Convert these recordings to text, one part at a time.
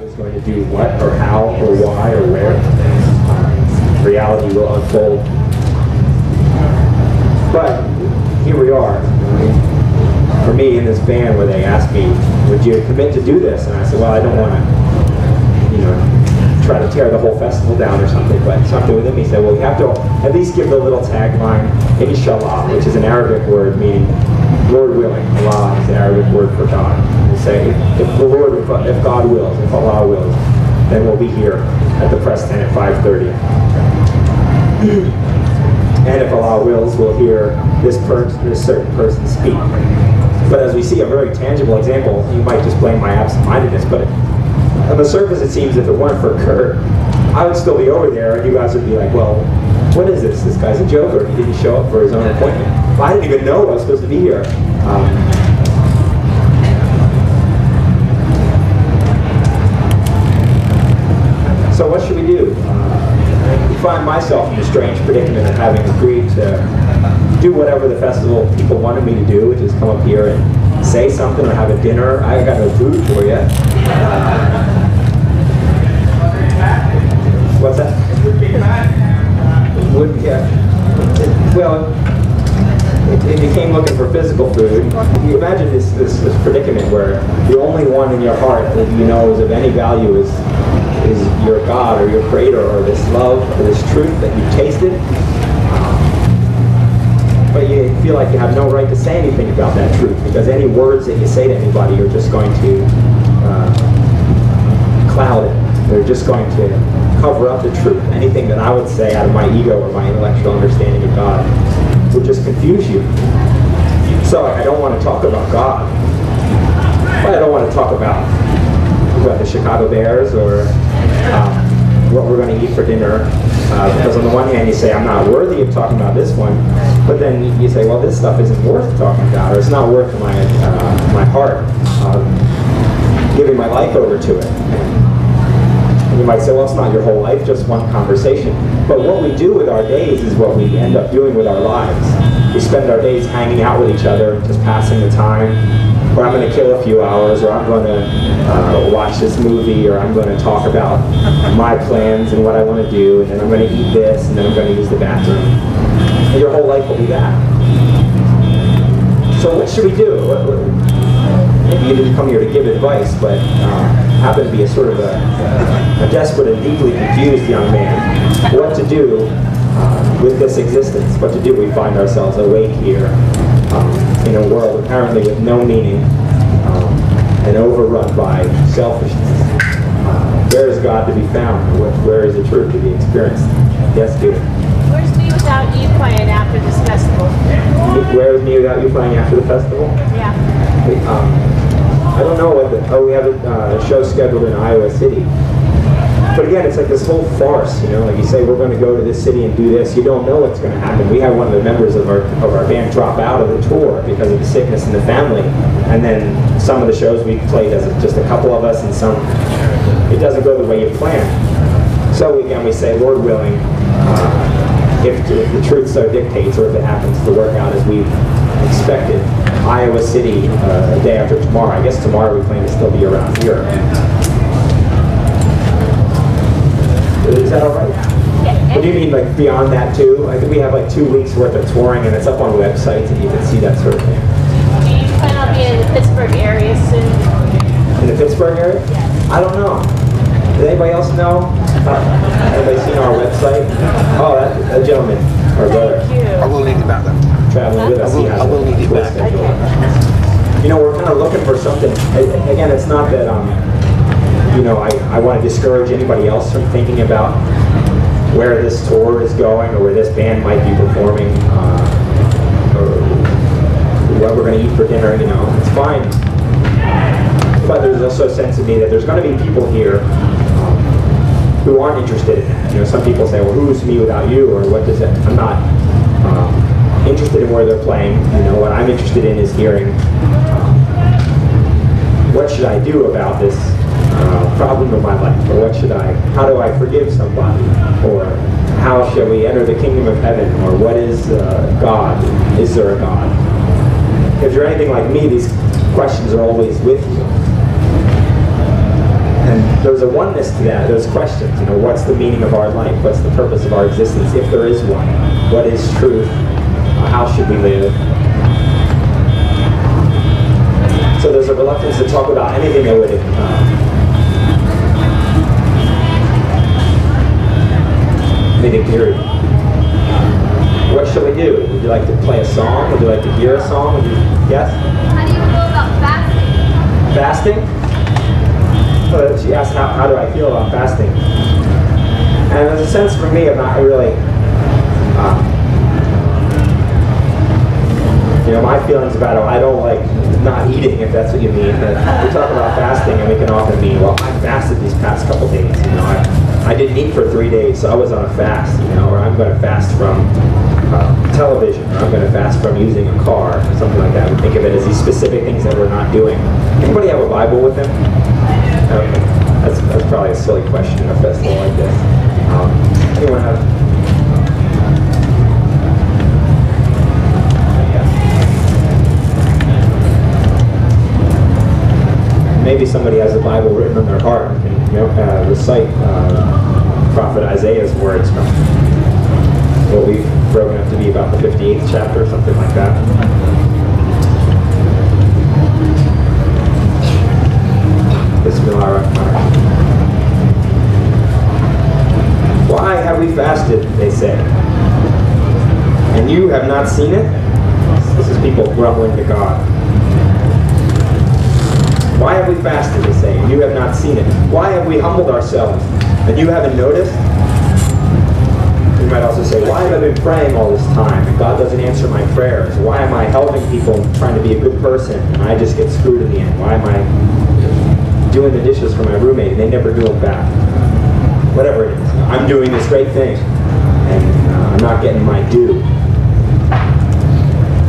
is going to do what or how or why or where. Reality will unfold. But here we are. For me, in this band where they asked me, would you commit to do this? And I said, well, I don't want to, try to tear the whole festival down or something, but something within me said, well, you have to at least give the little tagline, Inshallah, which is an Arabic word meaning Lord willing. Allah is an Arabic word for God. We say, if God wills, if Allah wills, then we'll be here at the press tent at 5:30. And if Allah wills, we'll hear this certain person speak. But as we see a very tangible example, you might just blame my absent-mindedness, but on the surface it seems if it weren't for Kurt, I would still be over there and you guys would be like, well, what is this? This guy's a joker. He didn't show up for his own appointment. I didn't even know I was supposed to be here. So what should we do? I find myself in a strange predicament of having agreed to do whatever the festival people wanted me to do, which is come up here and say something or have a dinner. I got no food for you. What's that? Well, it became looking for physical food. You imagine this predicament where the only one in your heart that you know is of any value is your God or your Creator or this love or this truth that you've tasted. But you feel like you have no right to say anything about that truth because any words that you say to anybody are just going to cloud it. They're just going to cover up the truth. Anything that I would say out of my ego or my intellectual understanding of God would just confuse you. So I don't want to talk about God. But I don't want to talk about the Chicago Bears or what we're going to eat for dinner. Because on the one hand you say, I'm not worthy of talking about this one. But then you say, well, this stuff isn't worth talking about, or it's not worth my heart giving my life over to it. And you might say, well, it's not your whole life, just one conversation. But what we do with our days is what we end up doing with our lives. We spend our days hanging out with each other, just passing the time, or I'm going to kill a few hours, or I'm going to watch this movie, or I'm going to talk about my plans and what I want to do, and then I'm going to eat this, and then I'm going to use the bathroom. And your whole life will be that. So what should we do? Maybe you didn't come here to give advice, but happen to be a sort of a desperate and deeply confused young man. What to do with this existence? What to do? We find ourselves awake here in a world apparently with no meaning and overrun by selfishness. Where is God to be found? Where is the truth to be experienced? Yes, dear. Where's Me Without You playing after this festival? Where is Me Without You playing after the festival? Yeah. I don't know what we have a show scheduled in Iowa City. But again, it's like this whole farce, like you say, we're going to go to this city and do this. You don't know what's going to happen. We had one of the members of our band drop out of the tour because of the sickness in the family. And then some of the shows we played as just a couple of us, and some, it doesn't go the way you plan. So again, we say, Lord willing, if the truth so dictates, or if it happens to work out as we've expected, Iowa City a day after tomorrow. I guess tomorrow we plan to still be around here. Is that all right? Yeah. What do you mean, like beyond that too? I think we have like 2 weeks worth of touring, and it's up on websites, and you can see that sort of thing. Do you plan on being in the Pittsburgh area soon? In the Pittsburgh area? Yes. I don't know. Does anybody else know? Anybody seen our website? Oh, that gentleman, our brother. Thank you. I will need it back then. Traveling with us. I will need it back. Okay. We're kind of looking for something. Again, it's not that I want to discourage anybody else from thinking about where this tour is going or where this band might be performing or what we're going to eat for dinner. It's fine. But there's also a sense of me that there's going to be people here who aren't interested in that. Some people say, well, who's Me Without You, or what does that? I'm not interested in where they're playing. What I'm interested in is hearing what should I do about this problem of my life, or how do I forgive somebody, or how shall we enter the kingdom of heaven, or what is God? Is there a God? If you're anything like me, these questions are always with you. And there's a oneness to that, those questions. What's the meaning of our life? What's the purpose of our existence, if there is one? What is truth? How should we live? So there's a reluctance to talk about anything that would anything period. What should we do? Would you like to play a song? Would you like to hear a song? Yes? How do you feel about fasting? Fasting? Well, she asked how do I feel about fasting? And there's a sense for me of not really, my feelings about it, I don't like not eating, if that's what you mean. But we talk about fasting, and we can often mean, well, I fasted these past couple days. I didn't eat for 3 days, so I was on a fast, or I'm going to fast from television, or I'm going to fast from using a car, or something like that. We think of it as these specific things that we're not doing. Anybody have a Bible with them? Okay. That's probably a silly question in a festival like this. Anyone have? Maybe somebody has the Bible written on their heart and can recite Prophet Isaiah's words from what we've broken up to be about the 58th chapter or something like that. Why have we fasted, they say, and you have not seen it? This is people grumbling to God. Why have we fasted, they say, and you have not seen it? Why have we humbled ourselves, and you haven't noticed? You might also say, why have I been praying all this time, and God doesn't answer my prayers? Why am I helping people, trying to be a good person, and I just get screwed in the end? Why am I doing the dishes for my roommate, and they never do them back? Whatever it is. I'm doing this great thing, and I'm not getting my due.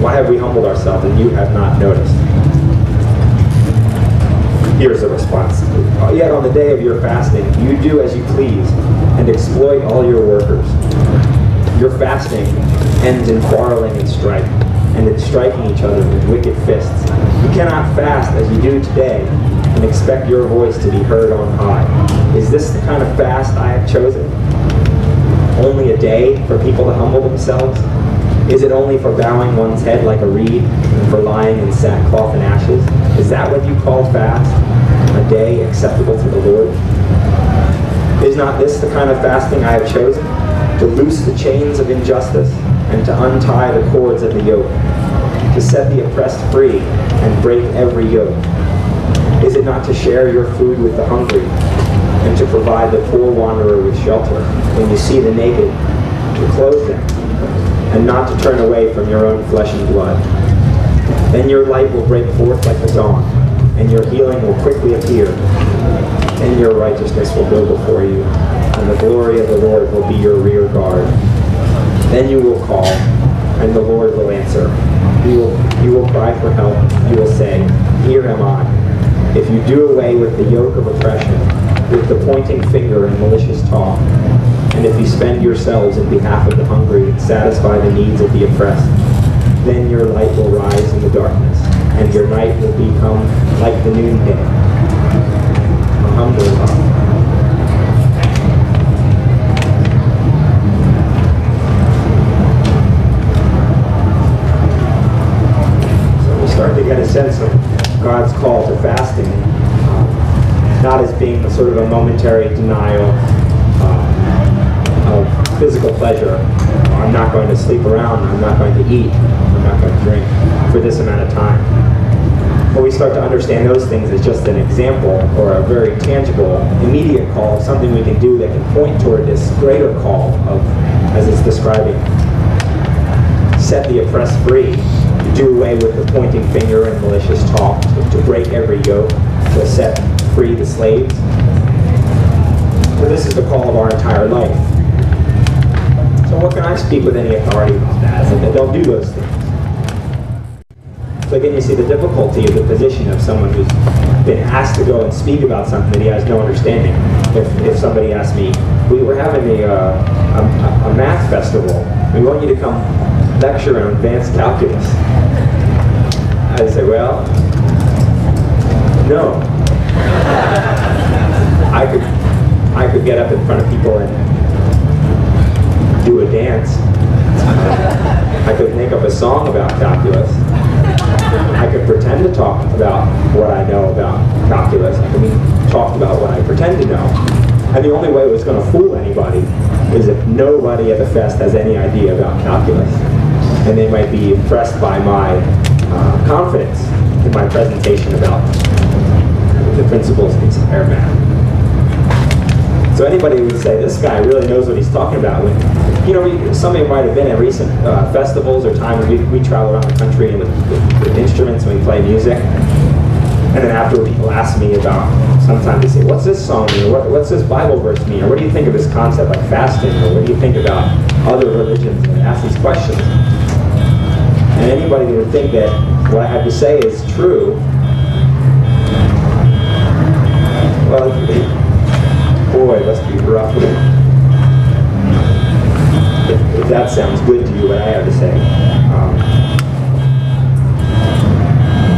Why have we humbled ourselves, and you have not noticed? Here's the response. Yet on the day of your fasting, you do as you please and exploit all your workers. Your fasting ends in quarreling and strife, and in striking each other with wicked fists. You cannot fast as you do today and expect your voice to be heard on high. Is this the kind of fast I have chosen? Only a day for people to humble themselves? Is it only for bowing one's head like a reed and for lying in sackcloth and ashes? Is that what you call fast? A day acceptable to the Lord? Is not this the kind of fasting I have chosen? To loose the chains of injustice and to untie the cords of the yoke, to set the oppressed free and break every yoke? Is it not to share your food with the hungry and to provide the poor wanderer with shelter? When you see the naked, to clothe them, and not to turn away from your own flesh and blood. Then your light will break forth like the dawn, and your healing will quickly appear. Then your righteousness will go before you, and the glory of the Lord will be your rear guard. Then you will call, and the Lord will answer. You will cry for help. You will say, here am I. If you do away with the yoke of oppression, with the pointing finger and malicious talk, and if you spend yourselves in behalf of the hungry and satisfy the needs of the oppressed, then your light will rise in the darkness, and your night will become like the noonday. Alhamdulillah. So we start to get a sense of God's call to fasting, not as being sort of a momentary denial of physical pleasure. I'm not going to sleep around, I'm not going to eat, I'm not going to drink for this amount of time. But we start to understand those things as just an example or a very tangible, immediate call of something we can do that can point toward this greater call of, as it's describing, set the oppressed free, do away with the pointing finger and malicious talk, to break every yoke, to set free the slaves. So this is the call of our entire life. So what can I speak with any authority about that? So that don't do those things. So again, you see the difficulty of the position of someone who's been asked to go and speak about something that he has no understanding. If somebody asked me, we're having a math festival, we want you to come lecture on advanced calculus. I'd say, well, no. I could get up in front of people and do a dance. I could make up a song about calculus. I could pretend to talk about what I know about calculus. I could talk about what I pretend to know. And the only way it was going to fool anybody is if nobody at the fest has any idea about calculus. And they might be impressed by my confidence in my presentation about the principles of comparative math. So anybody would say, this guy really knows what he's talking about. When, somebody might have been at recent festivals or times we travel around the country with instruments and we play music. And then after people ask me about, sometimes they say, what's this song mean? Or what's this Bible verse mean? Or what do you think of this concept like fasting? Or what do you think about other religions? And they ask these questions. And anybody that would think that what I have to say is true, well, boy, it must be rough. If that sounds good to you, what I have to say.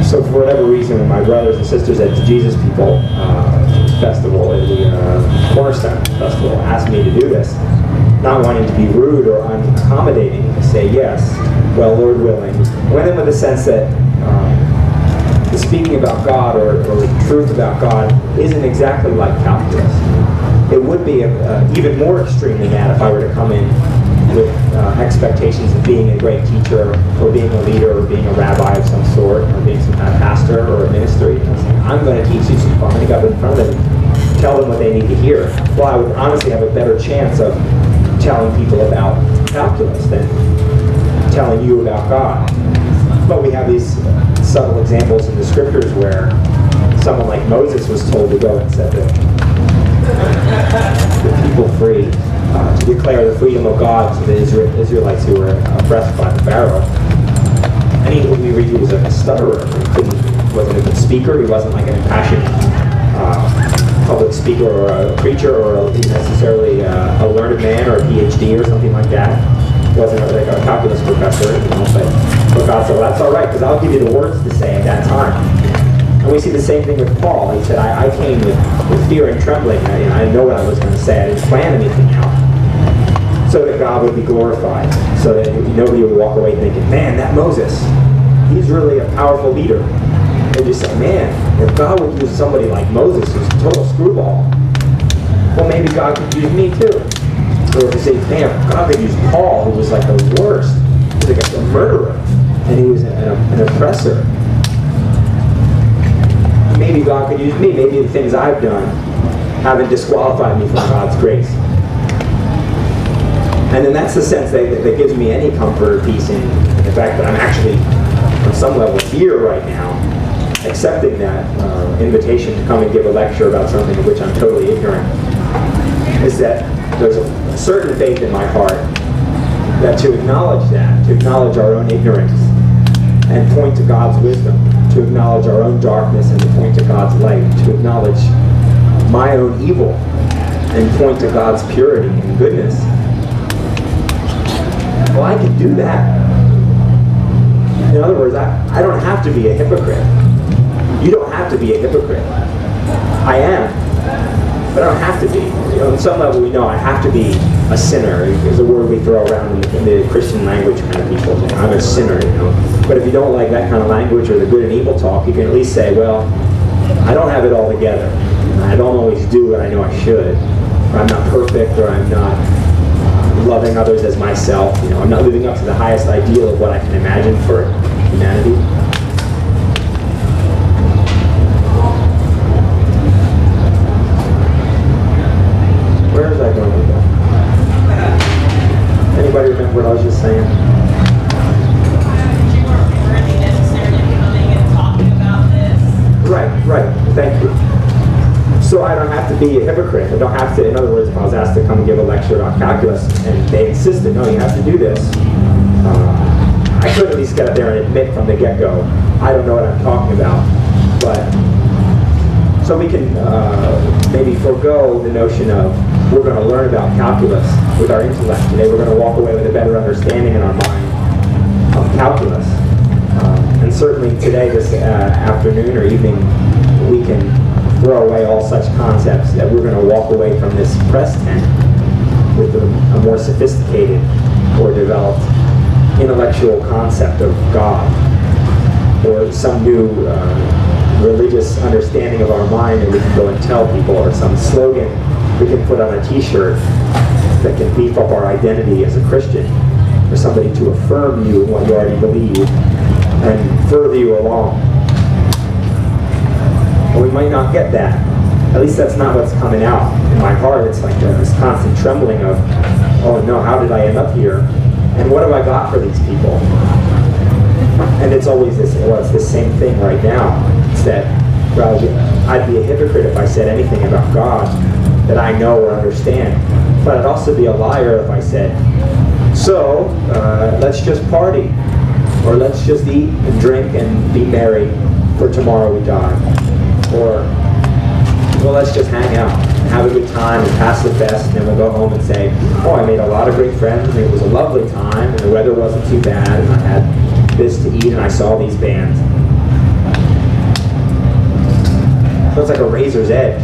So for whatever reason, when my brothers and sisters at the Jesus People Festival, at the Cornerstone Festival, asked me to do this, not wanting to be rude or unaccommodating, to say yes, well, Lord willing, I went in with a sense that the speaking about God or the truth about God isn't exactly like calculus. It would be even more extreme than that if I were to come in with expectations of being a great teacher or being a leader or being a rabbi of some sort or being some kind of pastor or a minister. I'm going to teach these people. I'm going to go up in front of them, tell them what they need to hear. Well, I would honestly have a better chance of telling people about calculus than telling you about God. But we have these subtle examples in the scriptures where someone like Moses was told to go and set the people free, to declare the freedom of God to the Israelites who were oppressed by the Pharaoh. And we read he was a stutterer. He wasn't a good speaker. He wasn't like an impassioned public speaker or a preacher or necessarily a learned man or a PhD or something like that. He wasn't like a calculus professor, but God said, well, that's all right, because I'll give you the words to say at that time. And we see the same thing with Paul. He said, I came with fear and trembling. I know what I was going to say. I didn't plan anything out. So that God would be glorified. So that nobody would walk away thinking, man, that Moses, he's really a powerful leader. They just say, man, if God would use somebody like Moses, who's a total screwball, well, maybe God could use me too. Or to say, man, God could use Paul, who was like the worst. He was like a murderer. And he was an oppressor. Maybe God could use me. Maybe the things I've done haven't disqualified me from God's grace. And then that's the sense that gives me any comfort or peace in the fact that I'm actually, on some level, here right now, accepting that invitation to come and give a lecture about something of which I'm totally ignorant, is that there's a certain faith in my heart that to acknowledge our own ignorance and point to God's wisdom, to acknowledge our own darkness and to point to God's light, to acknowledge my own evil and point to God's purity and goodness. Well, I can do that. In other words, I don't have to be a hypocrite. You don't have to be a hypocrite. I am, but I don't have to be. On some level, we know I have to be a sinner. Is a word we throw around in the Christian language kind of people. I'm a sinner, But if you don't like that kind of language or the good and evil talk, you can at least say, well, I don't have it all together. I don't always do what I know I should. Or I'm not perfect, or I'm not loving others as myself. I'm not living up to the highest ideal of what I can imagine for humanity. Where is I going with that? Anybody remember what I was just saying? You weren't really necessarily coming and talking about this. Right. Thank you. So I don't have to be a hypocrite. I don't have to, in other words, if I was asked to come and give a lecture about calculus and they insisted, no, you have to do this, I could at least get up there and admit from the get-go, I don't know what I'm talking about. But, so we can maybe forego the notion of we're going to learn about calculus with our intellect. Today we're going to walk away with a better understanding in our mind of calculus. And certainly today, this afternoon or evening, we can throw away all such concepts, that we're going to walk away from this press tent with a more sophisticated or developed intellectual concept of God, or some new religious understanding of our mind that we can go and tell people, or some slogan we can put on a t-shirt that can beef up our identity as a Christian, or somebody to affirm you in what you already believe and further you along. But we might not get that. At least that's not what's coming out in my heart. It's like this constant trembling of, oh no, how did I end up here? And what have I got for these people? And it's always this, well, it's the same thing right now. It's that, well, I'd be a hypocrite if I said anything about God that I know or understand. But I'd also be a liar if I said, so, let's just party. Or let's just eat and drink and be merry, for tomorrow we die. Or, well, let's just hang out and have a good time and pass the best, and then we'll go home and say, oh, I made a lot of great friends, and it was a lovely time, and the weather wasn't too bad, and I had this to eat, and I saw these bands. So it's like a razor's edge.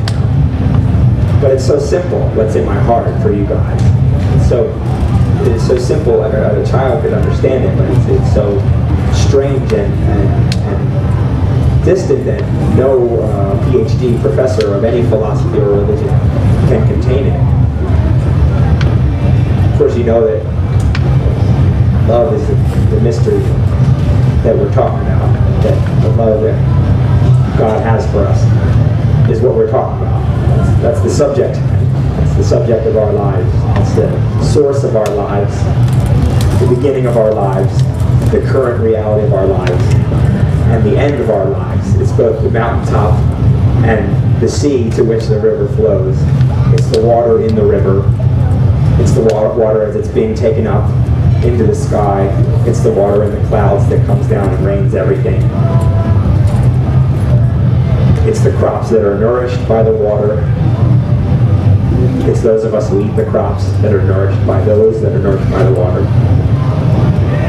But it's so simple, what's in my heart for you guys. It's so simple, like a child could understand it, but it's so strange and distant that no PhD professor of any philosophy or religion can contain it. Of course, you know that love is the mystery that we're talking about, that the love that God has for us is what we're talking about. That's the subject. That's the subject of our lives. That's the source of our lives, the beginning of our lives, the current reality of our lives, and the end of our lives. It's both the mountaintop and the sea to which the river flows. It's the water in the river. It's the water as it's being taken up into the sky. It's the water in the clouds that comes down and rains everything. It's the crops that are nourished by the water. It's those of us who eat the crops that are nourished by those that are nourished by the water.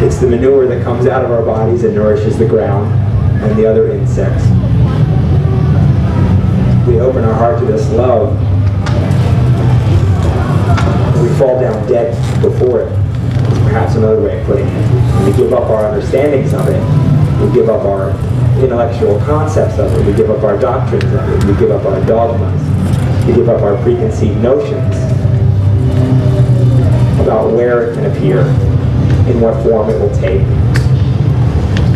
It's the manure that comes out of our bodies and nourishes the ground and the other insects. We open our heart to this love. We fall down dead before it. Perhaps another way of putting it. We give up our understandings of it. We give up our intellectual concepts of it. We give up our doctrines of it. We give up our dogmas. We give up our preconceived notions about where it can appear, in what form it will take,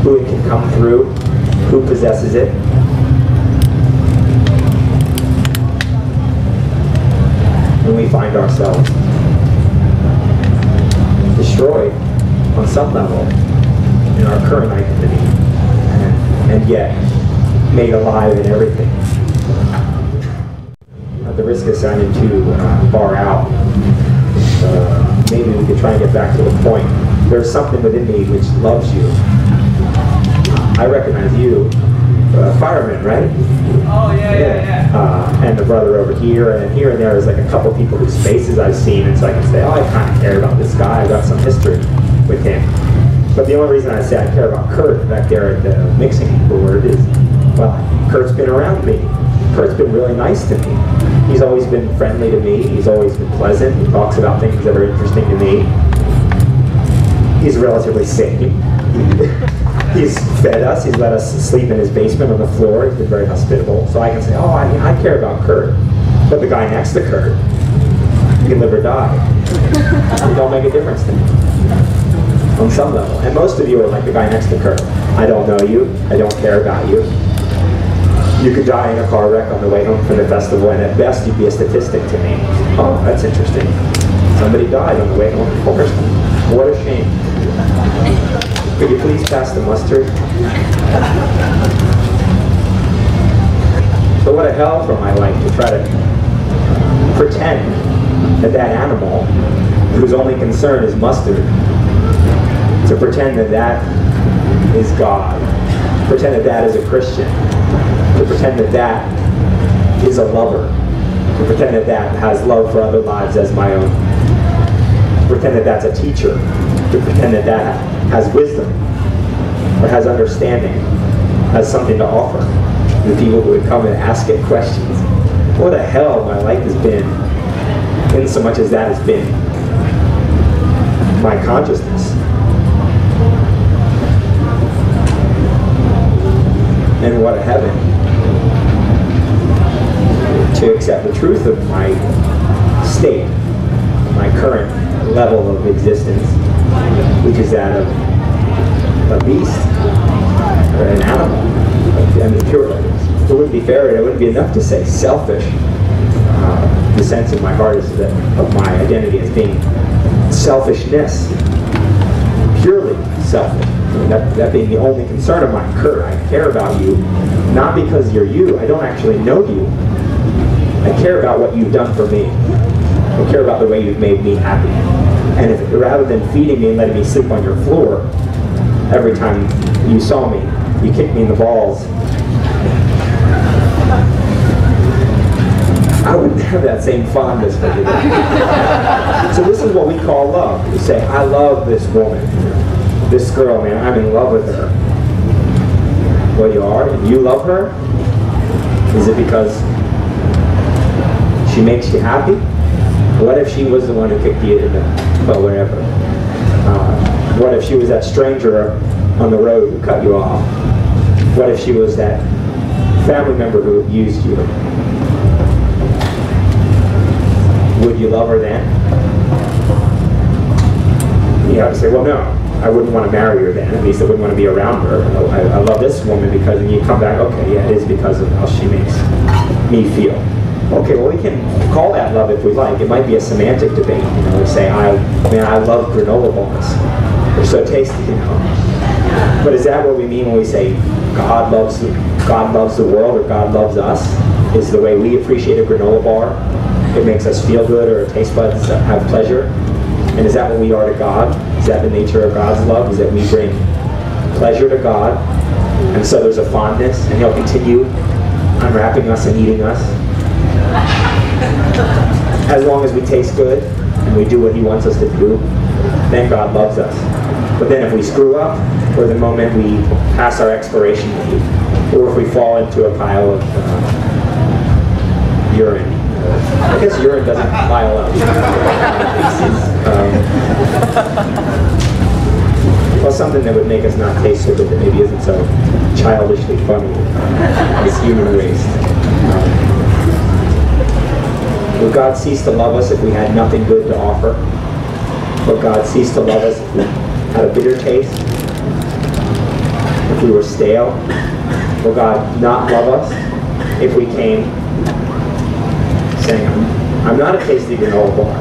who it can come through, who possesses it. And we find ourselves destroyed on some level in our current identity, and yet made alive in everything. At the risk of sounding too far out, maybe we could try and get back to the point. There's something within me which loves you. I recognize you, fireman, right? Oh, yeah. And the brother over here, and here and there is like a couple people whose faces I've seen, and so I can say, oh, I kind of care about this guy. I've got some history with him. But the only reason I say I care about Kurt back there at the mixing board is, well, Kurt's been around me. Kurt's been really nice to me. He's always been friendly to me. He's always been pleasant. He talks about things that are interesting to me. He's relatively sane. He's fed us. He's let us sleep in his basement on the floor. He's been very hospitable. So I can say, oh, I care about Kurt. But the guy next to Kurt, he can live or die. It don't make a difference to me on some level. And most of you are like the guy next to Kurt. I don't know you. I don't care about you. You could die in a car wreck on the way home from the festival, and at best you'd be a statistic to me. Oh, that's interesting. Somebody died on the way home from Cornerstone. What a shame. Could you please pass the mustard? So what a hell for my life to try to pretend that that animal, whose only concern is mustard, to pretend that that is God, pretend that that is a Christian, to pretend that that is a lover, to pretend that that has love for other lives as my own, to pretend that that's a teacher, to pretend that that has wisdom, or has understanding, has something to offer. the people who would come and ask it questions. What the hell my life has been, in so much as that has been my consciousness. And what a heaven to accept the truth of my state, my current level of existence, which is that of a beast or an animal. I mean, pure. It wouldn't be fair. It wouldn't be enough to say selfish. The sense in my heart is that of my identity as being selfishness, purely selfish. I mean, that being the only concern of mine. Kurt, I care about you, not because you're you. I don't actually know you. I care about what you've done for me. I care about the way you've made me happy. And if rather than feeding me and letting me sleep on your floor every time you saw me, you kicked me in the balls, I wouldn't have that same fondness for you. So this is what we call love. You say, I love this woman, this girl, man, I'm in love with her. Well, you are? And you love her? Is it because she makes you happy? What if she was the one who kicked you in the, well, wherever? What if she was that stranger on the road who cut you off? What if she was that family member who abused you? Would you love her then? You have to say, well, no, I wouldn't want to marry her then. At least I wouldn't want to be around her. I love this woman because, and you come back, okay, yeah, it is because of how she makes me feel. Okay, well, we can call that love if we like. It might be a semantic debate. You know, we say, I love granola bars. They're so tasty, you know. But is that what we mean when we say God loves the world or God loves us? Is the way we appreciate a granola bar? It makes us feel good, or our taste buds have pleasure. And is that what we are to God? Is that the nature of God's love? Is that we bring pleasure to God? And so there's a fondness, and He'll continue unwrapping us and eating us. As long as we taste good and we do what He wants us to do, then God loves us. But then if we screw up, or the moment we pass our expiration date, or if we fall into a pile of urine, I guess urine doesn't pile up. Well, something that would make us not taste so good, that maybe isn't so childishly funny as human waste. Would God cease to love us if we had nothing good to offer? Would God cease to love us if we had a bitter taste? If we were stale? Will God not love us if we came saying, I'm not a tasty granola bar.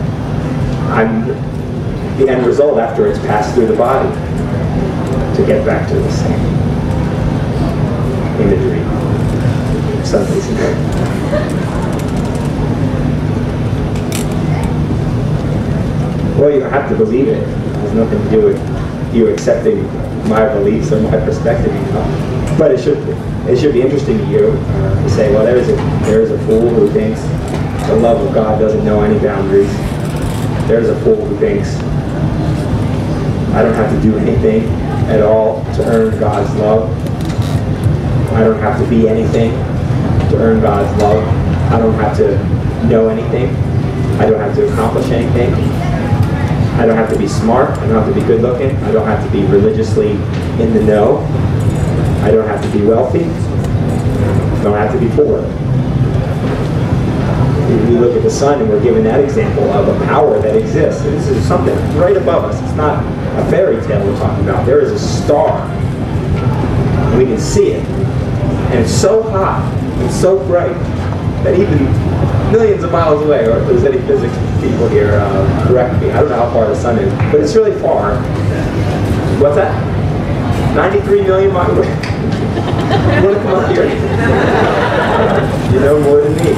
I'm the end result after it's passed through the body, to get back to the same imagery of Sundays and days. Well, you don't have to believe it. It has nothing to do with you accepting my beliefs or my perspective, you know. But it should be interesting to you to say, well, there is a fool who thinks the love of God doesn't know any boundaries. There's a fool who thinks I don't have to do anything at all to earn God's love. I don't have to be anything to earn God's love. I don't have to know anything. I don't have to accomplish anything. I don't have to be smart. I don't have to be good looking. I don't have to be religiously in the know. I don't have to be wealthy. I don't have to be poor. We look at the sun and we're given that example of a power that exists. This is something right above us. It's not a fairy tale we're talking about. There is a star. And we can see it. And it's so hot and so bright that even millions of miles away, or if there's any physics people here, correct me. I don't know how far the sun is, but it's really far. What's that? 93 million miles away. You want to come up here? You know more than me.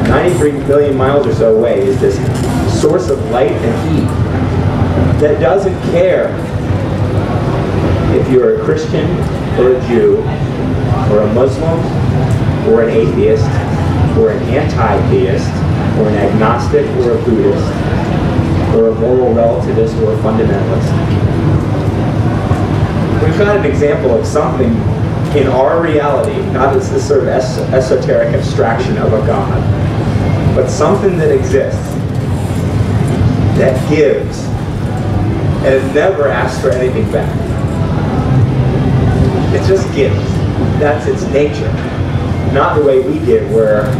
93 million miles or so away is this source of light and heat that doesn't care if you're a Christian or a Jew or a Muslim or an atheist or an anti-theist or an agnostic or a Buddhist or a moral relativist or a fundamentalist. We've got an example of something in our reality, not as this sort of esoteric abstraction of a God, but something that exists, that gives, and never asks for anything back. It just gives. That's its nature. Not the way we give, where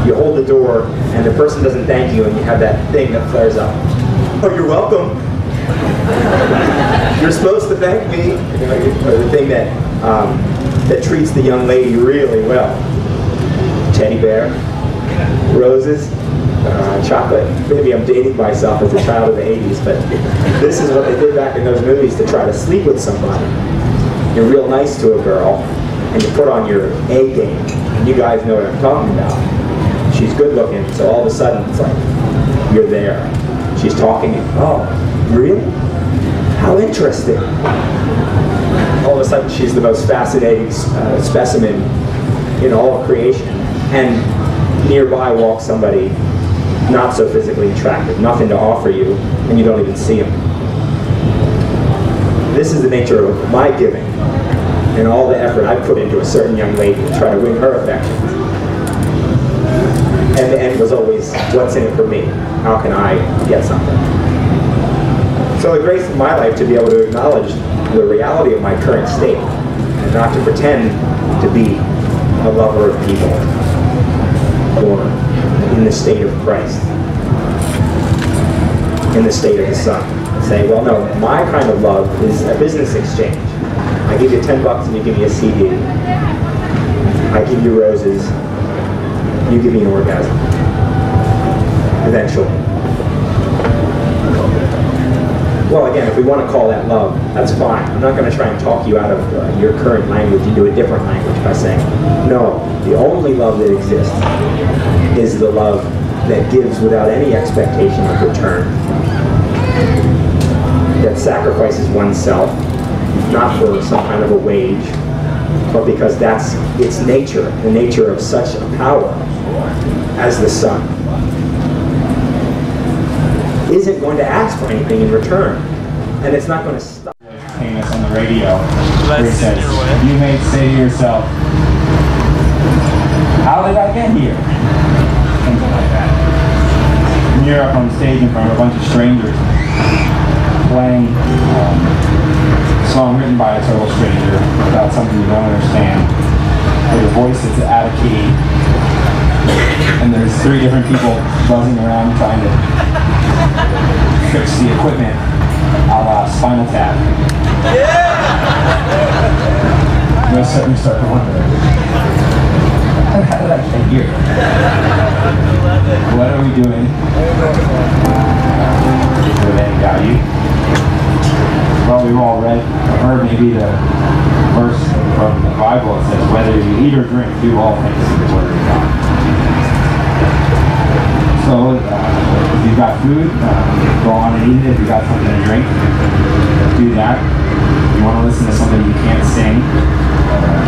you hold the door and the person doesn't thank you and you have that thing that flares up. Oh, you're welcome. You're supposed to thank me. You know, or the thing that that treats the young lady really well. Teddy bear, roses, chocolate. Maybe I'm dating myself as a child of the 80s, but this is what they did back in those movies to try to sleep with somebody. You're real nice to a girl, and you put on your A game, and you guys know what I'm talking about. She's good looking, so all of a sudden it's like, you're there. She's talking, and, oh, really? How interesting. All of a sudden she's the most fascinating specimen in all of creation. And nearby walks somebody not so physically attractive, nothing to offer you, and you don't even see him. This is the nature of my giving and all the effort I put into a certain young lady to try to win her affections. And the end was always, what's in it for me? How can I get something? So the grace of my life to be able to acknowledge the reality of my current state and not to pretend to be a lover of people or in the state of Christ, in the state of the Son. Say, well, no, my kind of love is a business exchange. I give you $10 and you give me a CD. I give you roses. You give me an orgasm. Eventually. Well, again, if we want to call that love, that's fine. I'm not going to try and talk you out of your current language into a different language by saying, no, the only love that exists is the love that gives without any expectation of return, that sacrifices oneself, not for some kind of a wage, but because that's its nature, the nature of such a power as the Son. Isn't going to ask for anything in return, and it's not going to stop. Famous on the radio, where he says, you may say to yourself, how did I get here? Something like that. And you're up on stage in front of a bunch of strangers playing a song written by a total stranger about something you don't understand, with a voice that's out of key, and there's 3 different people buzzing around trying to fix the equipment a la Spinal Tap. You suddenly start to wonder, how did I get here? What are we doing with any value? Well, we've all read or heard maybe the verse from the Bible that says, whether you eat or drink, do all things in the Word of God. So, if you've got food, go on and eat it. If you've got something to drink, do that. If you want to listen to something you can't sing,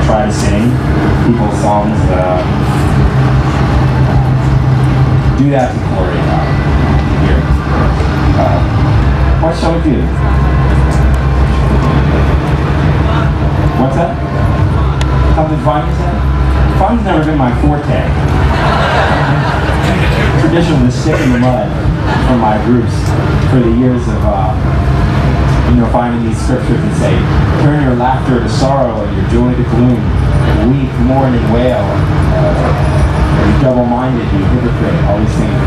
try to sing people's songs. Do that to glory God. Here. What shall we do? What's that? Something fun, you said? Fun's never been my forte. Tradition was stick in the mud from my groups for the years of finding these scriptures that say, turn your laughter to sorrow and your joy to gloom, weep, mourn, and wail. You double-minded, you hypocrite, all these things.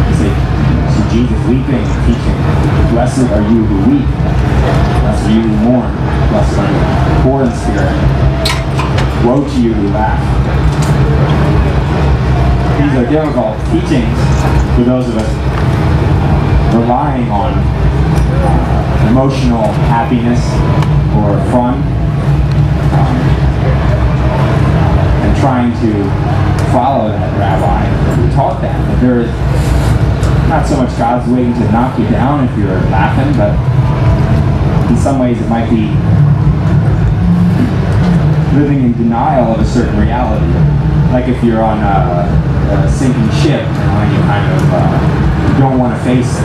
You see Jesus weeping, teaching, blessed are you who weep, blessed are you who mourn, blessed are you poor in spirit, woe to you who laugh. These are difficult teachings for those of us relying on emotional happiness or fun and trying to follow that rabbi who taught that there is not so much God's waiting to knock you down if you're laughing, but in some ways it might be living in denial of a certain reality. Like if you're on a sinking ship and you kind of don't want to face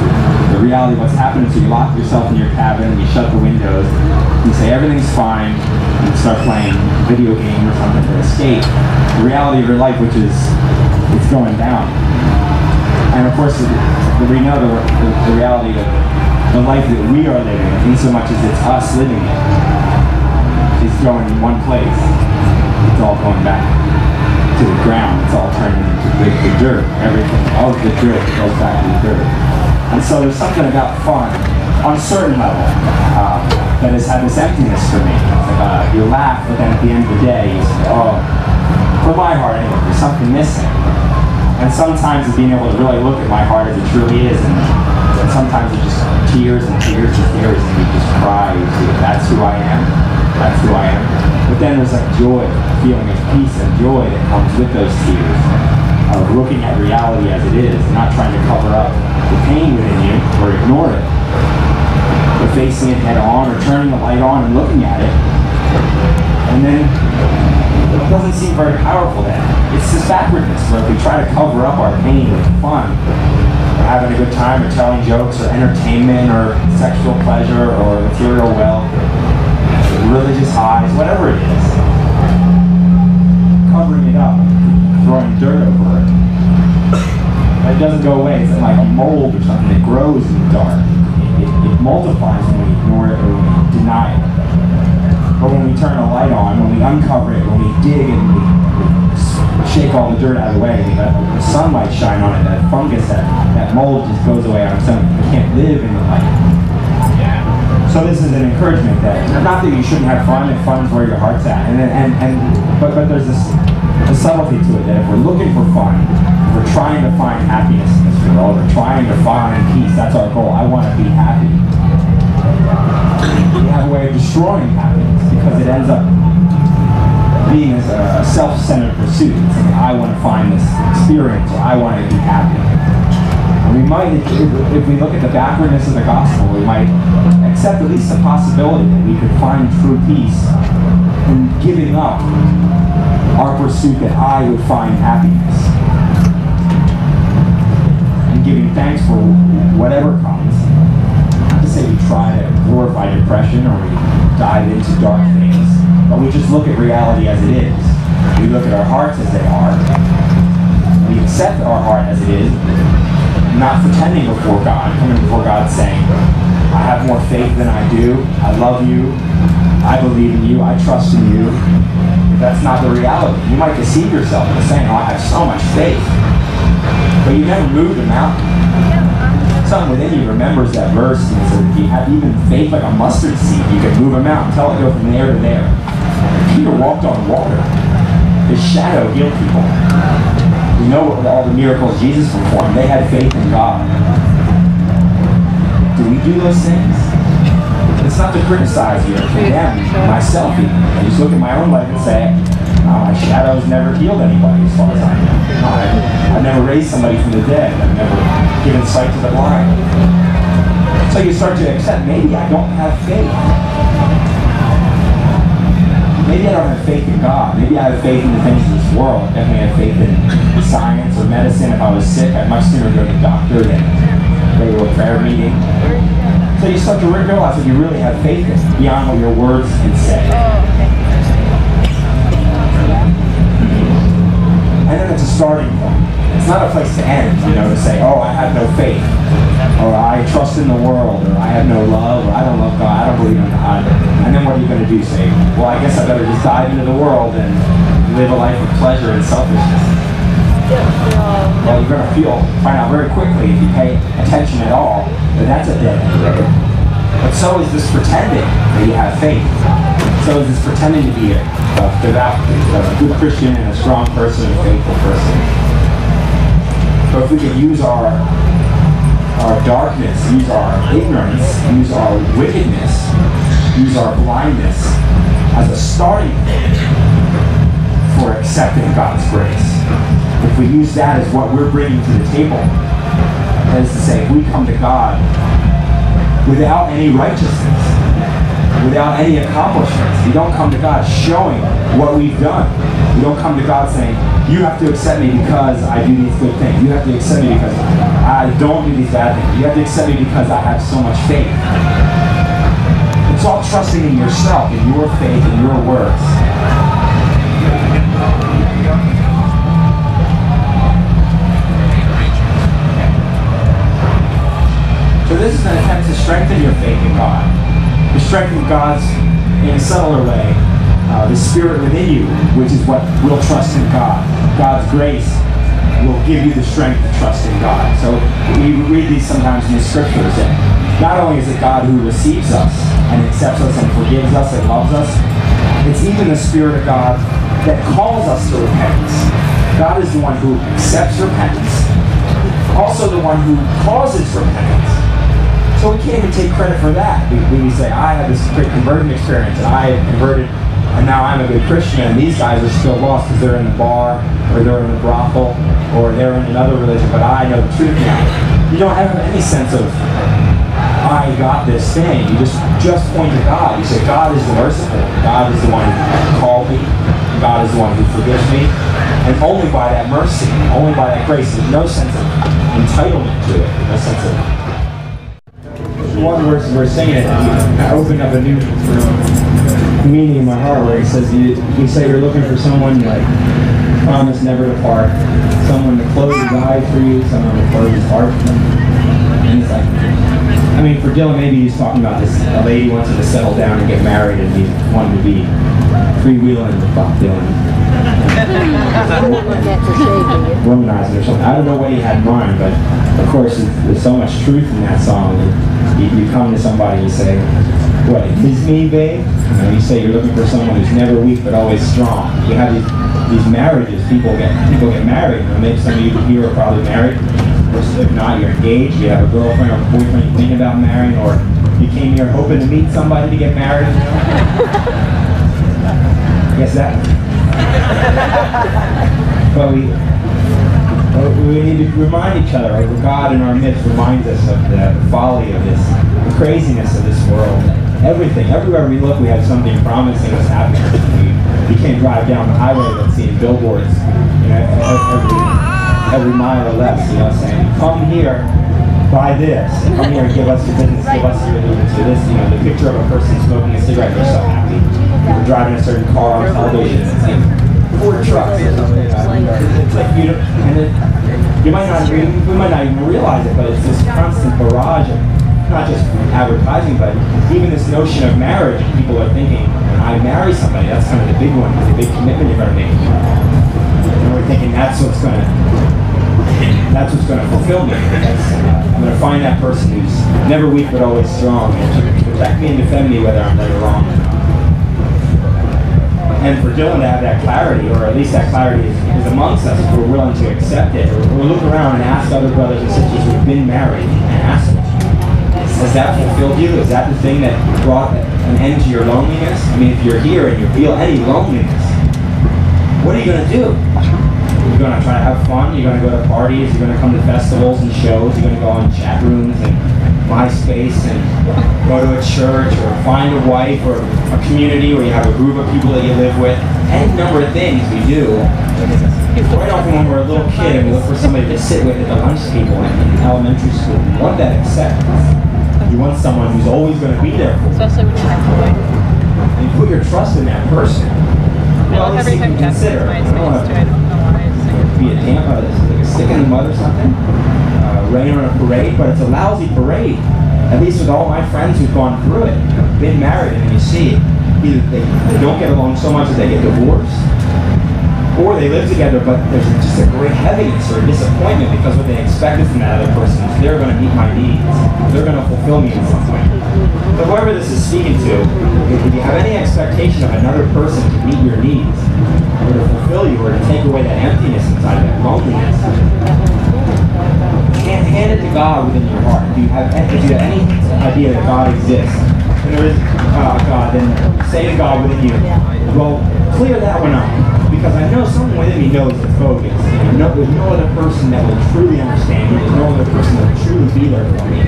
the reality of what's happening, so you lock yourself in your cabin and you shut the windows. You say everything's fine, and you start playing a video game or something to escape the reality of your life, which is it's going down. And of course, we know the reality of the life that we are living, in so much as it's us living it, is going in one place. It's all going back to the ground. It's all turning into the dirt. Everything, all of the dirt goes back to the dirt. And so there's something about fun on a certain level that has had this emptiness for me. It's like, you laugh, but then at the end of the day, you say, oh, for my heart anyway, there's something missing. And sometimes it's being able to really look at my heart as it truly is, and sometimes it's just tears and tears and tears, and you just cry. You see, that's who I am. That's who I am. But then there's like joy, a feeling of peace and joy that comes with those tears, of looking at reality as it is, not trying to cover up the pain within you or ignore it, but facing it head on or turning the light on and looking at it. And then it doesn't seem very powerful then. It's this backwardness where if we try to cover up our pain with fun, or having a good time, or telling jokes, or entertainment, or sexual pleasure, or material wealth, religious highs, whatever it is, covering it up, throwing dirt over it, and it doesn't go away. It's like a mold or something that grows in the dark. It multiplies when we ignore it or when we deny it. But when we turn a light on, when we uncover it, when we dig and we shake all the dirt out of the way, let the sunlight shine on it, that fungus, that mold just goes away on its own. We can't live in the light. So this is an encouragement that, not that you shouldn't have fun, if fun's where your heart's at, but there's this a subtlety to it, that if we're looking for fun, if we're trying to find happiness in this world, we're trying to find peace, that's our goal. I want to be happy. We have a way of destroying happiness because it ends up being a self-centered pursuit. It's like, I want to find this experience, or I want to be happy. And we might, if we look at the backwardness of the gospel, we might accept at least the possibility that we could find true peace in giving up our pursuit that I would find happiness, and giving thanks for whatever comes. Not to say we try to glorify depression or we dive into dark things, but we just look at reality as it is. We look at our hearts as they are. We accept our heart as it is, not pretending before God, coming before God saying, I have more faith than I do, I love you, I believe in you, I trust in you. That's not the reality. You might deceive yourself into saying, oh, I have so much faith, but you never moved a mountain. Something within you remembers that verse, and so if you have even faith like a mustard seed, you can move a mountain, tell it to go from there to there. Peter walked on water. His shadow healed people. We know all the miracles Jesus performed. They had faith in God. Do we do those things? It's not to criticize you or condemn myself even. I just look at my own life and say, my shadow's never healed anybody as far as I know. I've never raised somebody from the dead. I've never given sight to the blind. So you start to accept, maybe I don't have faith. Maybe I don't have faith in God. Maybe I have faith in the things of this world. I definitely have faith in science or medicine. If I was sick, I'd much sooner go to the doctor than go to a prayer meeting. So you start to realize that you really have faith in beyond what your words can say. And then it's a starting point. It's not a place to end, to say, oh, I have no faith, or I trust in the world, or I have no love, or I don't love God, I don't believe in God. And then what are you going to do? Say, well, I guess I better just dive into the world and live a life of pleasure and selfishness. Well, you're going to find out very quickly, if you pay attention at all, that that's a dead end road. But so is this pretending that you have faith. So is this pretending to be a devout, a good Christian and a strong person, a faithful person. So if we could use our darkness, use our ignorance, use our wickedness, use our blindness as a starting point for accepting God's grace. If we use that as what we're bringing to the table, that is to say, if we come to God without any righteousness, without any accomplishments, we don't come to God showing what we've done. We don't come to God saying, you have to accept me because I do these good things. You have to accept me because I but don't do these bad things. You have to accept me because I have so much faith. It's all trusting in yourself, in your faith, in your words. So this is an attempt to strengthen your faith in God. To strengthen God's, in a subtler way, the Spirit within you, which is what will trust in God. God's grace will give you the strength to trust in God. So we read these sometimes in the scriptures that not only is it God who receives us and accepts us and forgives us and loves us, it's even the Spirit of God that calls us to repentance. God is the one who accepts repentance, also the one who causes repentance. So we can't even take credit for that. We say, I had this great conversion experience, and I converted, and now I'm a good Christian, and these guys are still lost because they're in the bar, or they're in the brothel, or they're in another religion, but I know the truth now. You don't have any sense of, I got this thing. You just point to God. You say, God is the merciful. God is the one who called me. God is the one who forgives me. And only by that mercy, only by that grace, there's no sense of entitlement to it, no sense of... One verse we're singing it, I opened up a new meaning in my heart where it says, you say you're looking for someone like promise never to part, someone to close his eyes for you, someone to close his heart for you. And it's like, I mean, for Dylan, maybe he's talking about this, a lady wants him to settle down and get married, and he wanted to be freewheeling with Bob Dylan. Womanizing or something. I don't know what he had in mind, but of course there's so much truth in that song. You come to somebody and you say, what, is me, babe? You say you're looking for someone who's never weak but always strong. You have these marriages, people get married. Maybe some of you here are probably married, or if not, you're engaged, you have a girlfriend or a boyfriend you're thinking about marrying, or you came here hoping to meet somebody to get married, you know? I guess that. But we need to remind each other, right? God in our midst reminds us of the folly of this, the craziness of this world. Everything, everywhere we look, we have something promising us happiness. You can't drive down the highway without seeing billboards, you know, every mile or less, you know, saying, come here, buy this, come here and give us your business, give us your this, you know, the picture of a person smoking a cigarette, they're so happy. We're driving a certain car on television, it's like 4 trucks or something, it's like, you know, and we might not even realize it, but it's this constant barrage of not just advertising, but even this notion of marriage. People are thinking, when I marry somebody, that's kind of the big one, the big commitment you're going to make. And we're thinking that's what's going to fulfill me. I'm going to find that person who's never weak but always strong, and to protect me and defend me whether I'm right or wrong. And for Dylan to have that clarity, or at least that clarity is amongst us, if we're willing to accept it, or look around and ask other brothers and sisters who've been married and ask them, has that fulfilled you? Is that the thing that brought an end to your loneliness? I mean, if you're here and you feel any loneliness, what are you going to do? You're going to try to have fun? You're going to go to parties? You're going to come to festivals and shows? You're going to go on chat rooms and MySpace and go to a church, or find a wife, or a community where you have a group of people that you live with? Any number of things we do. Quite often when we're a little kid and we look for somebody to sit with at the lunch table in elementary school, we want that acceptance. You want someone who's always going to be there for you. Especially when you're halfway. And you put your trust in that person. Well, every time Jeff uses MySpace too, I don't know why. Be a Tampa, like a stick in the mud or something. Rain on a parade, but it's a lousy parade. At least with all my friends who've gone through it, been married, and you see it. Either they don't get along so much that they get divorced, or they live together, but there's just a great heaviness or a disappointment because what they expected from that other person is they're going to meet my needs. They're going to fulfill me in some way. But whoever this is speaking to, if you have any expectation of another person to meet your needs, or to fulfill you, or to take away that emptiness inside, that loneliness, hand it to God within your heart. If you have any idea that God exists, and there is God, then say to God within you, well, clear that one up. Because I know someone within me knows it's bogus. There's no other person that will truly understand me. There's no other person that will truly be there for me.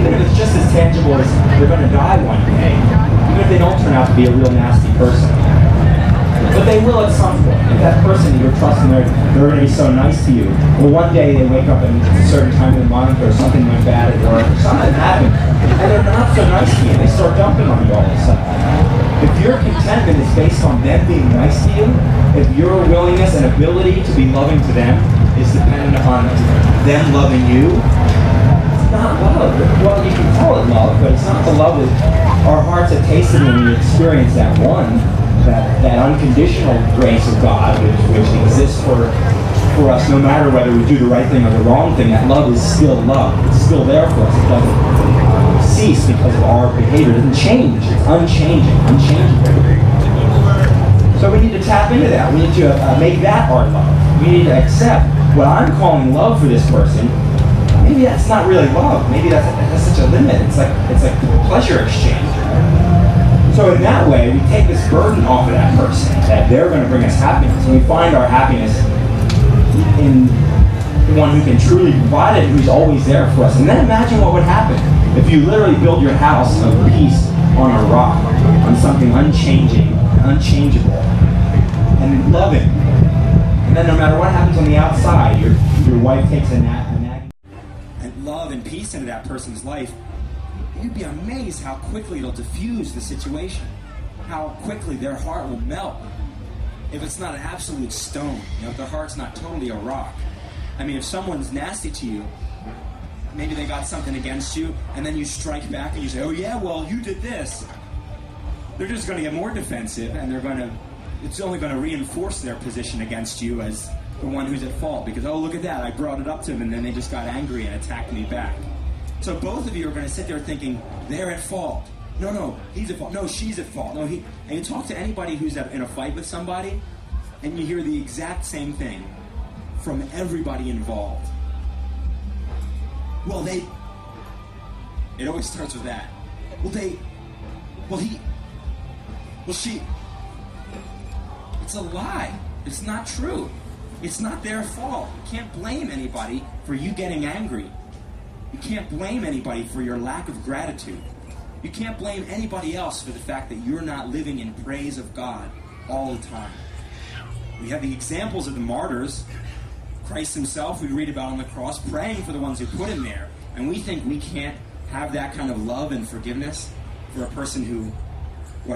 Even if it's just as tangible as they're going to die one day. Even if they don't turn out to be a real nasty person. But they will at some point. If that person you're trusting, they're going to be so nice to you. Well, one day they wake up and it's a certain time of the month or something went bad at work or something happened, and they're not so nice to you. They start dumping on you all of a sudden. If your contentment is based on them being nice to you, if your willingness and ability to be loving to them is dependent upon them loving you, it's not love. Well, you can call it love, but it's not the love that our hearts have tasted when we experience that one, that unconditional grace of God, which exists for us no matter whether we do the right thing or the wrong thing. That love is still love. It's still there for us. It doesn't cease because of our behavior. It doesn't change. It's unchanging, unchangeable. So we need to tap into that. We need to make that our love. We need to accept what I'm calling love for this person. Maybe that's not really love. Maybe that's such a limit. It's like pleasure exchange. So in that way, we take this burden off of that person, that they're going to bring us happiness. And we find our happiness in the one who can truly provide it, who's always there for us. And then imagine what would happen if you literally build your house of peace on a rock, on something unchanging, unchangeable, and loving. And then no matter what happens on the outside, your wife takes a nap, and love and peace into that person's life, you'd be amazed how quickly it'll diffuse the situation, how quickly their heart will melt. If it's not an absolute stone, if their heart's not totally a rock. I mean, if someone's nasty to you, maybe they got something against you, and then you strike back and you say, oh yeah, well, you did this. They're just going to get more defensive, and it's only going to reinforce their position against you as the one who's at fault, because, oh, look at that, I brought it up to them, and then they just got angry and attacked me back. So both of you are going to sit there thinking, they're at fault. No, he's at fault. No, she's at fault. No, he. And you talk to anybody who's in a fight with somebody, and you hear the exact same thing from everybody involved. Well, it always starts with that. She. It's a lie. It's not true. It's not their fault. You can't blame anybody for you getting angry. You can't blame anybody for your lack of gratitude. You can't blame anybody else for the fact that you're not living in praise of God all the time. We have the examples of the martyrs. Christ himself, we read about on the cross, praying for the ones who put him there. And we think we can't have that kind of love and forgiveness for a person who,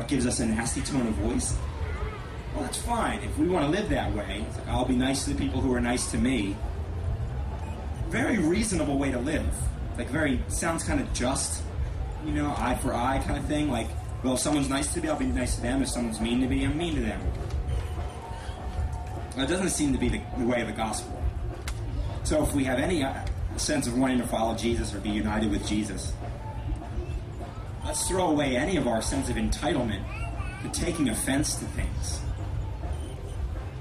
gives us a nasty tone of voice. Well, that's fine. If we want to live that way, it's like, I'll be nice to the people who are nice to me. Very reasonable way to live. Sounds kind of just, eye for eye kind of thing. Like, well, if someone's nice to me, I'll be nice to them. If someone's mean to me, I'm mean to them. It doesn't seem to be the way of the gospel. So if we have any sense of wanting to follow Jesus or be united with Jesus, let's throw away any of our sense of entitlement to taking offense to things.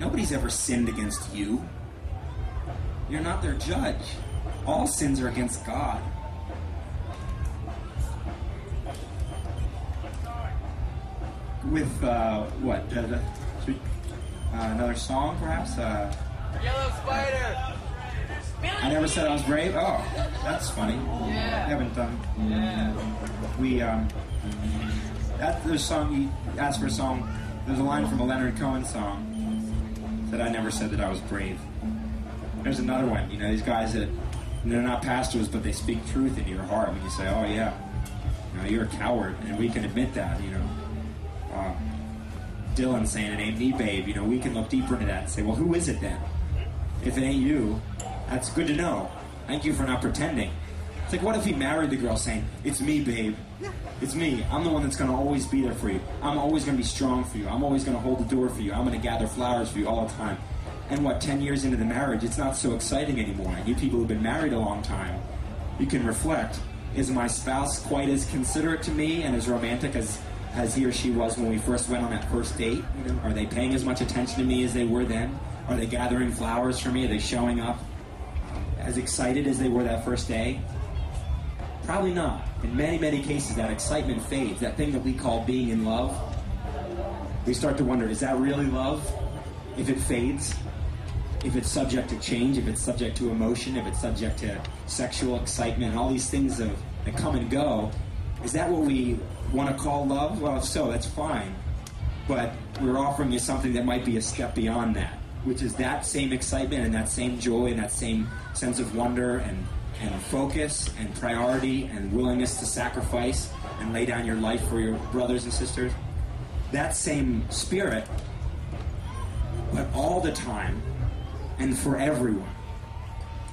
Nobody's ever sinned against you. You're not their judge. All sins are against God. With, another song, perhaps? Yellow Spider! I never said I was brave? Oh, that's funny. Yeah. I haven't done. Yeah. There's a song, you asked for a song, there's a line from a Leonard Cohen song that I never said that I was brave. There's another one, these guys that, they're not pastors, but they speak truth into your heart when you say, oh yeah, you're a coward, and we can admit that, Dylan saying it ain't me, babe, we can look deeper into that and say, well, who is it then? If it ain't you, that's good to know. Thank you for not pretending. It's like, what if he married the girl saying, it's me, babe. It's me. I'm the one that's going to always be there for you. I'm always going to be strong for you. I'm always going to hold the door for you. I'm going to gather flowers for you all the time. And 10 years into the marriage, it's not so exciting anymore. And you people who've been married a long time, you can reflect. Is my spouse quite as considerate to me and as romantic as he or she was when we first went on that first date? Are they paying as much attention to me as they were then? Are they gathering flowers for me? Are they showing up as excited as they were that first day? Probably not. In many, many cases, that excitement fades. That thing that we call being in love, we start to wonder, is that really love? If it fades, if it's subject to change, if it's subject to emotion, if it's subject to sexual excitement, all these things that come and go, is that what we want to call love? Well, if so, that's fine. But we're offering you something that might be a step beyond that, which is that same excitement and that same joy and that same sense of wonder and focus and priority and willingness to sacrifice and lay down your life for your brothers and sisters. That same spirit, but all the time and for everyone,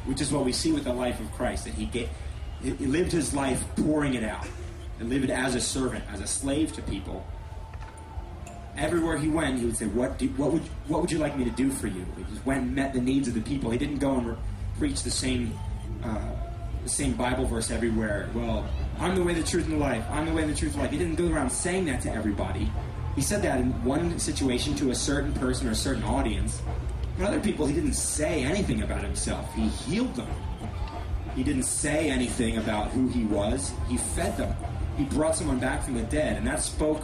which is what we see with the life of Christ, that he lived his life pouring it out, and lived as a servant, as a slave to people. Everywhere he went, he would say, what would you like me to do for you? He just went and met the needs of the people. He didn't go and preach the same Bible verse everywhere. Well, I'm the way, the truth, and the life. I'm the way, the truth, and the life. He didn't go around saying that to everybody. He said that in one situation to a certain person or a certain audience. But other people, he didn't say anything about himself. He healed them. He didn't say anything about who he was. He fed them. He brought someone back from the dead, and that spoke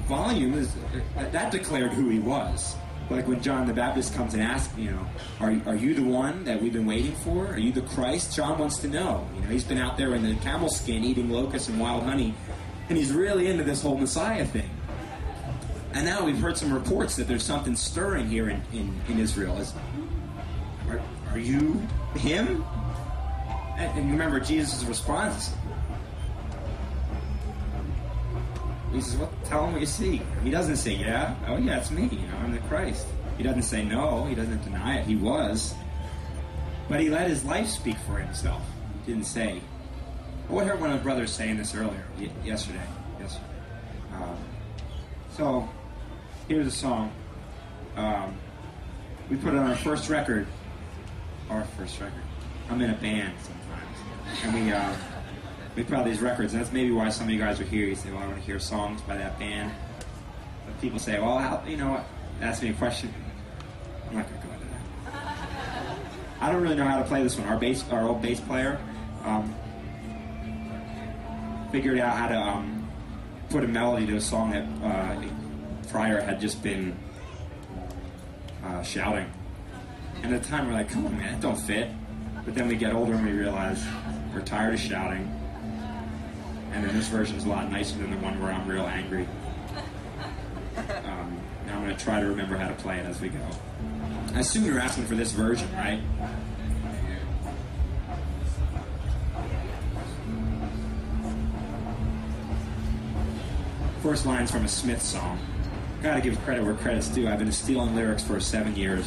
volumes. That declared who he was. Like when John the Baptist comes and asks, are you the one that we've been waiting for? Are you the Christ? John wants to know. He's been out there in the camel skin eating locusts and wild honey, and he's really into this whole Messiah thing. And now we've heard some reports that there's something stirring here in Israel. Are you him? And remember Jesus' response. He says, well, tell him what you see. He doesn't say, yeah. Oh, yeah, it's me. I'm the Christ. He doesn't say no. He doesn't deny it. He was. But he let his life speak for himself. He didn't say. I heard one of the brothers saying this earlier, yesterday. So, here's a song. We put it on our first record. I'm in a band sometimes. And we put out these records, and that's maybe why some of you guys are here. You say, well, I want to hear songs by that band. But people say, well, ask me a question. I'm not going to go into that. I don't really know how to play this one. Our old bass player figured out how to put a melody to a song that Pryor had just been shouting. And at the time we're like, come on, man, that don't fit. But then we get older and we realize we're tired of shouting. And then this version's a lot nicer than the one where I'm real angry. Now I'm going to try to remember how to play it as we go. I assume you're asking for this version, right? First line's from a Smith song. Gotta give credit where credit's due. I've been stealing lyrics for 7 years.